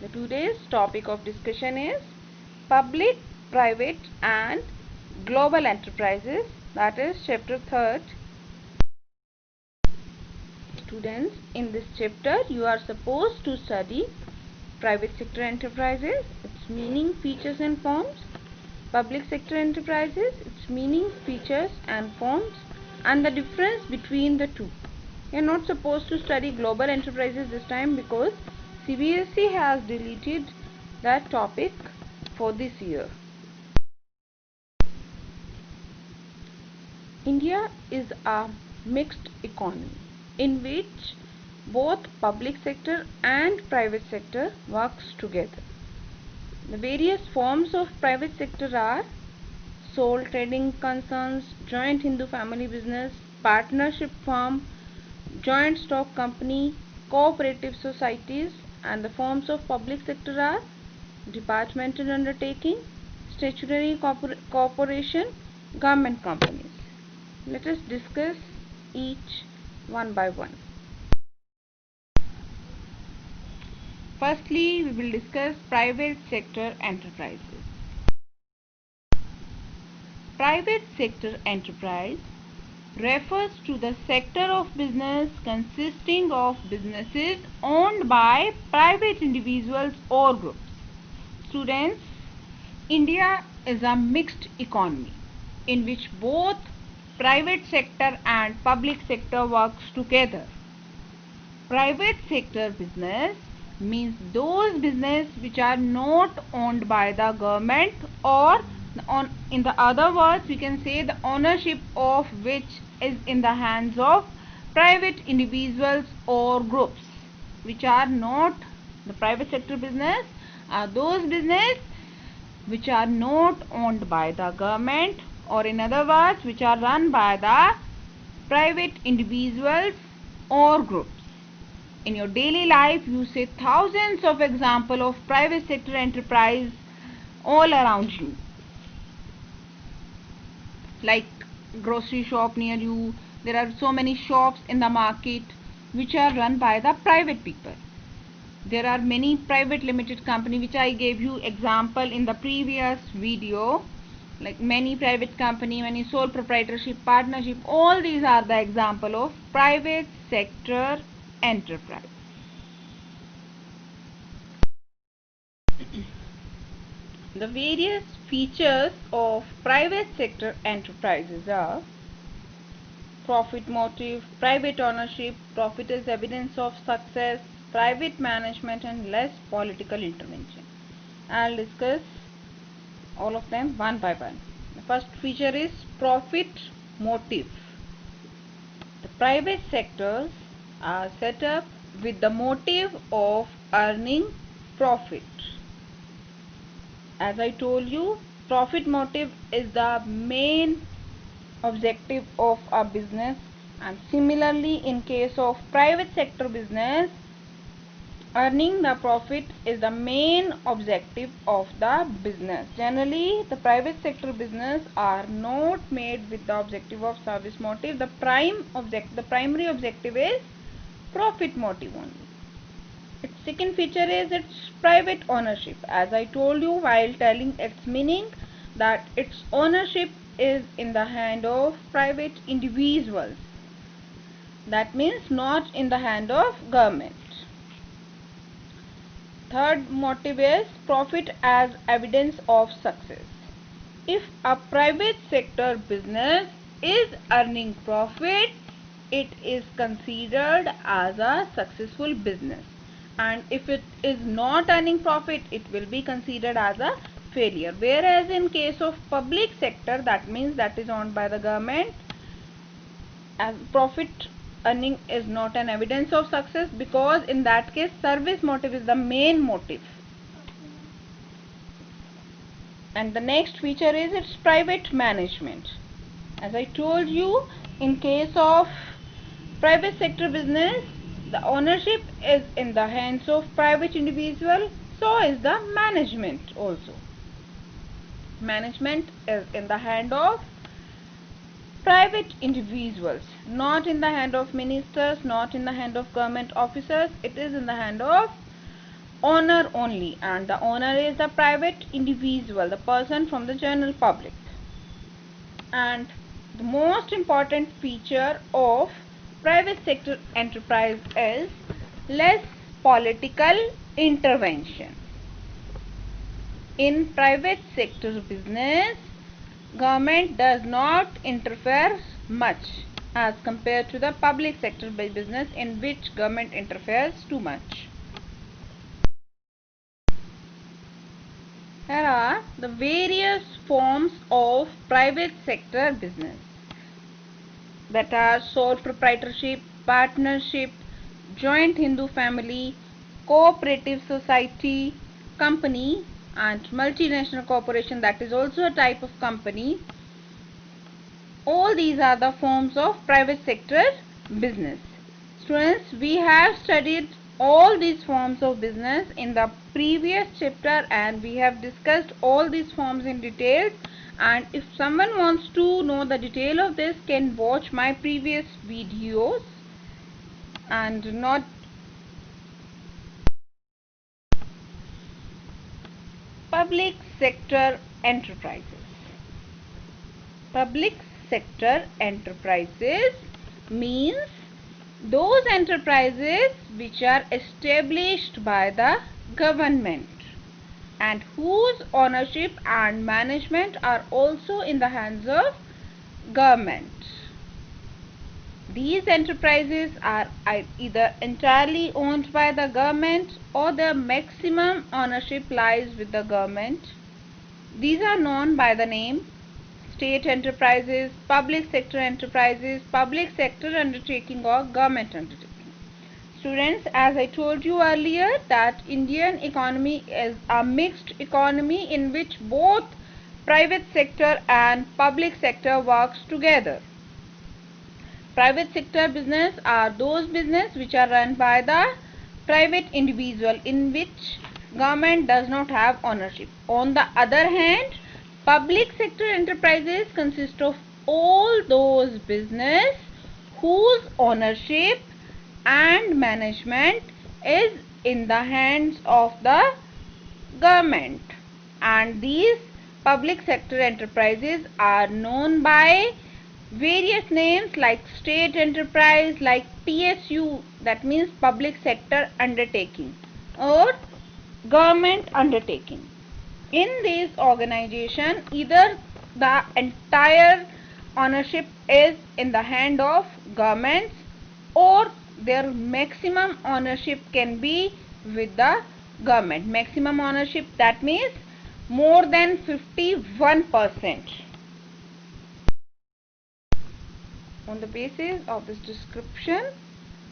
The today's topic of discussion is public, private and global enterprises, that is chapter 3rd. Students, in this chapter you are supposed to study private sector enterprises, its meaning, features and forms, public sector enterprises, its meaning, features and forms, and the difference between the two. You are not supposed to study global enterprises this time because CBSE has deleted that topic for this year. India is a mixed economy in which both public sector and private sector works together. The various forms of private sector are sole trading concerns, joint Hindu family business, partnership firm, joint stock company, cooperative societies, and the forms of public sector are departmental undertaking, statutory corporation, government companies. Let us discuss each one by one. Firstly, we will discuss private sector enterprises. Private sector enterprise refers to the sector of business consisting of businesses owned by private individuals or groups. Students, India is a mixed economy in which both private sector and public sector works together. Private sector business means those business which are not owned by the government, or in the other words we can say the ownership of which is in the hands of private individuals or groups, which are not the private sector business are those business which are not owned by the government, or in other words which are run by the private individuals or groups. In your daily life you see thousands of examples of private sector enterprise all around you, like grocery shop near you. There are so many shops in the market which are run by the private people. There are many private limited company which I gave you example in the previous video, like many private company, many sole proprietorship, partnership. All these are the example of private sector enterprise. The various features of private sector enterprises are profit motive, private ownership, profit is evidence of success, private management and less political intervention. I'll discuss all of them one by one. The first feature is profit motive. The private sectors are set up with the motive of earning profit. As I told you, profit motive is the main objective of a business, and similarly in case of private sector business, earning the profit is the main objective of the business. Generally the private sector business are not made with the objective of service motive. The primary objective is profit motive only. Its second feature is its private ownership. As I told you while telling its meaning, that its ownership is in the hand of private individuals. That means not in the hand of government. Third motive is profit as evidence of success. If a private sector business is earning profit, it is considered as a successful business, and if it is not earning profit, it will be considered as a failure. Whereas in case of public sector, that means that is owned by the government, and profit earning is not an evidence of success, because in that case service motive is the main motive. And the next feature is its private management. As I told you, in case of private sector business, the ownership is in the hands of private individual, so is the management also. Management is in the hand of private individuals, not in the hand of ministers, not in the hand of government officers. It is in the hand of owner only, and the owner is the private individual, the person from the general public. And the most important feature of private sector enterprise is less political intervention. In private sector business, government does not interfere much as compared to the public sector business, in which government interferes too much. Here are the various forms of private sector business, that are sole proprietorship, partnership, joint Hindu family, cooperative society, company, and multinational corporation, that is also a type of company. All these are the forms of private sector business. Students, we have studied all these forms of business in the previous chapter, and we have discussed all these forms in detail. And if someone wants to know the detail of this, can watch my previous videos and not public sector enterprises. Public sector enterprises means those enterprises which are established by the government and whose ownership and management are also in the hands of government. These enterprises are either entirely owned by the government or their maximum ownership lies with the government. These are known by the name state enterprises, public sector enterprises, public sector undertaking, or government undertaking. Students, as I told you earlier, that Indian economy is a mixed economy in which both private sector and public sector works together. Private sector business are those business which are run by the private individual, in which government does not have ownership. On the other hand, public sector enterprises consist of all those business whose ownership and management is in the hands of the government, and these public sector enterprises are known by various names like state enterprise, like PSU, that means public sector undertaking, or government undertaking. In this organization, either the entire ownership is in the hand of governments, or their maximum ownership can be with the government. Maximum ownership, that means more than 51%. On the basis of this description,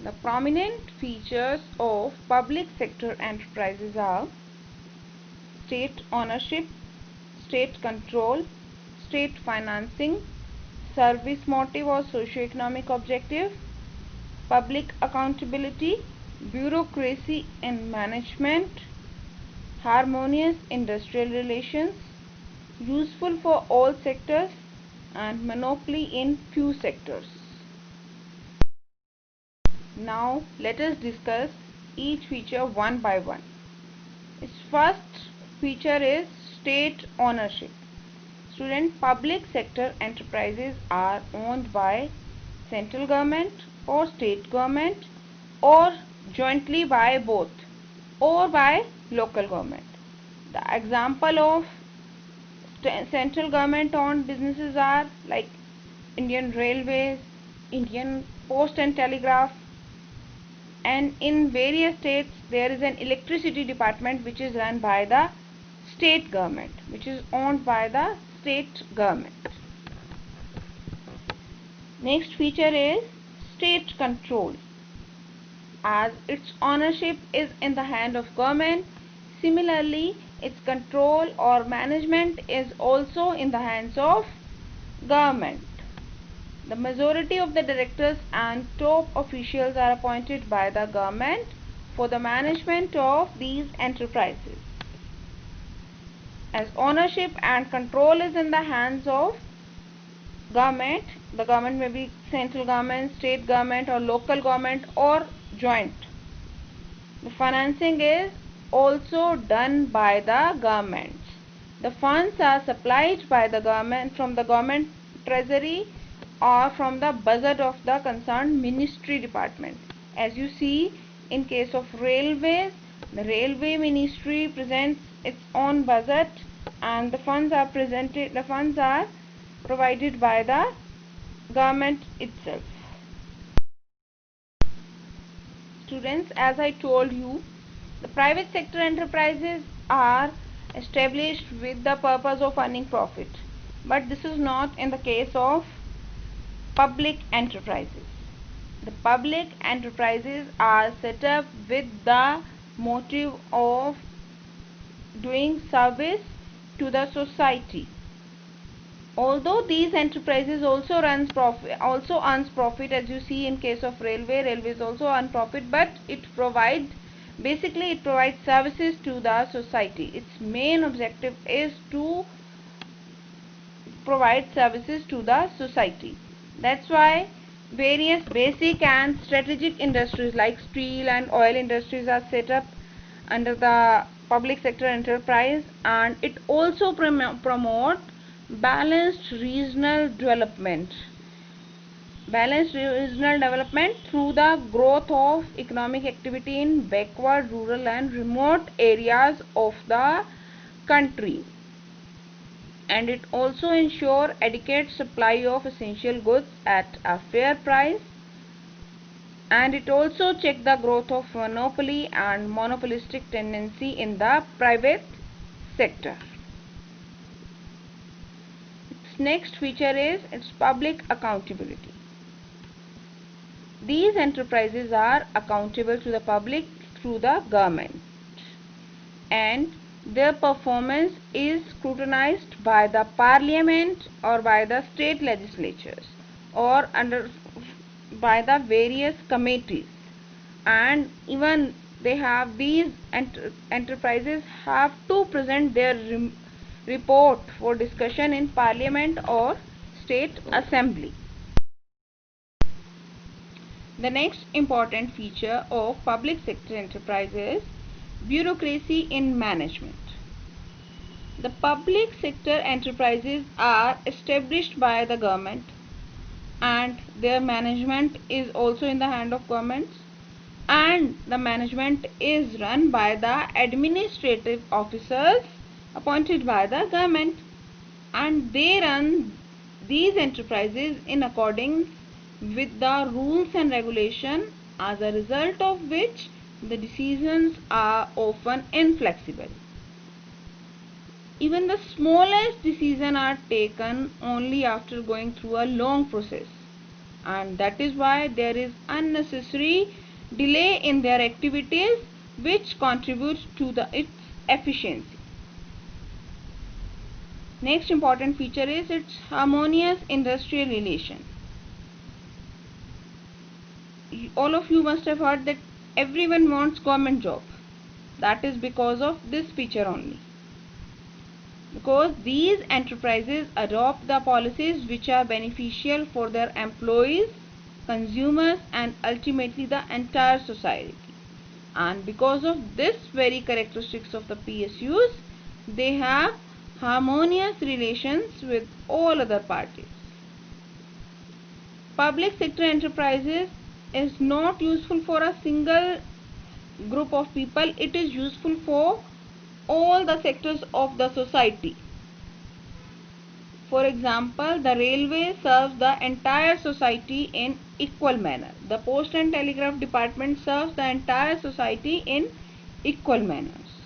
the prominent features of public sector enterprises are state ownership, state control, state financing, service motive or socio-economic objective, public accountability, bureaucracy in management, harmonious industrial relations, useful for all sectors, and monopoly in few sectors. Now let us discuss each feature one by one. Its first feature is state ownership. Student, public sector enterprises are owned by central government or state government, or jointly by both, or by local government. The example of central government owned businesses are like Indian Railways, Indian Post and Telegraph, and in various states there is an electricity department which is run by the state government, which is owned by the state government. Next feature is state control. As its ownership is in the hand of government, similarly its control or management is also in the hands of government. The majority of the directors and top officials are appointed by the government for the management of these enterprises. As ownership and control is in the hands of government, the government may be central government, state government, or local government, or joint. The financing is also done by the governments. The funds are supplied by the government from the government treasury or from the budget of the concerned ministry department. As you see, in case of railways, the railway ministry presents its own budget and the funds are provided by the government itself. Students, as I told you, the private sector enterprises are established with the purpose of earning profit, but this is not in the case of public enterprises. The public enterprises are set up with the motive of doing service to the society. Although these enterprises also earns profit, as you see in case of railways also earn profit, but it provides services to the society. Its main objective is to provide services to the society. That's why various basic and strategic industries like steel and oil industries are set up under the public sector enterprise, and it also promote balanced regional development through the growth of economic activity in backward, rural and remote areas of the country. And it also ensure adequate supply of essential goods at a fair price, and it also check the growth of monopoly and monopolistic tendency in the private sector. Its next feature is its public accountability. These enterprises are accountable to the public through the government, and their performance is scrutinized by the parliament or by the state legislatures or by the various committees, and even these enterprises have to present their report for discussion in parliament or state assembly. The next important feature of public sector enterprise is bureaucracy in management. The public sector enterprises are established by the government, and their management is also in the hand of governments, and the management is run by the administrative officers appointed by the government, and they run these enterprises in accordance with the rules and regulation, as a result of which the decisions are often inflexible. Even the smallest decisions are taken only after going through a long process, and that is why there is unnecessary delay in their activities, which contributes to its efficiency. Next important feature is its harmonious industrial relation. All of you must have heard that everyone wants government job. That is because of this feature only. Because these enterprises adopt the policies which are beneficial for their employees, consumers and ultimately the entire society. And because of this very characteristics of the PSUs, they have harmonious relations with all other parties. Public sector enterprises is not useful for a single group of people. It is useful for all the sectors of the society. For example, the railway serves the entire society in equal manner. The post and telegraph department serves the entire society in equal manners.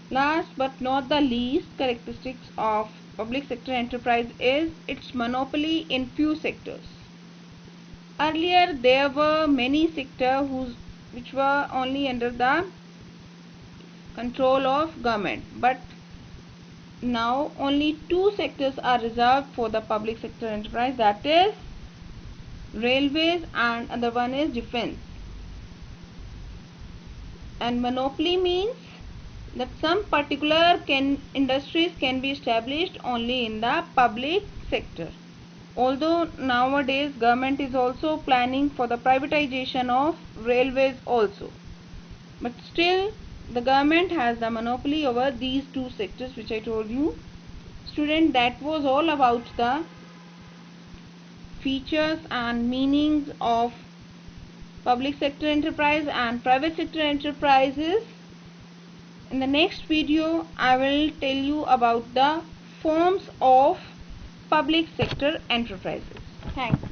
Last but not the least characteristics of public sector enterprise is its monopoly in few sectors. Earlier there were many sectors which were only under the control of government, but now only two sectors are reserved for the public sector enterprise, that is railways and other one is defense. And monopoly means that some particular industries can be established only in the public sector. Although nowadays government is also planning for the privatization of railways also. but still the government has the monopoly over these two sectors which I told you. Student, that was all about the features and meanings of public sector enterprise and private sector enterprises. In the next video I will tell you about the forms of public sector enterprises. Thanks.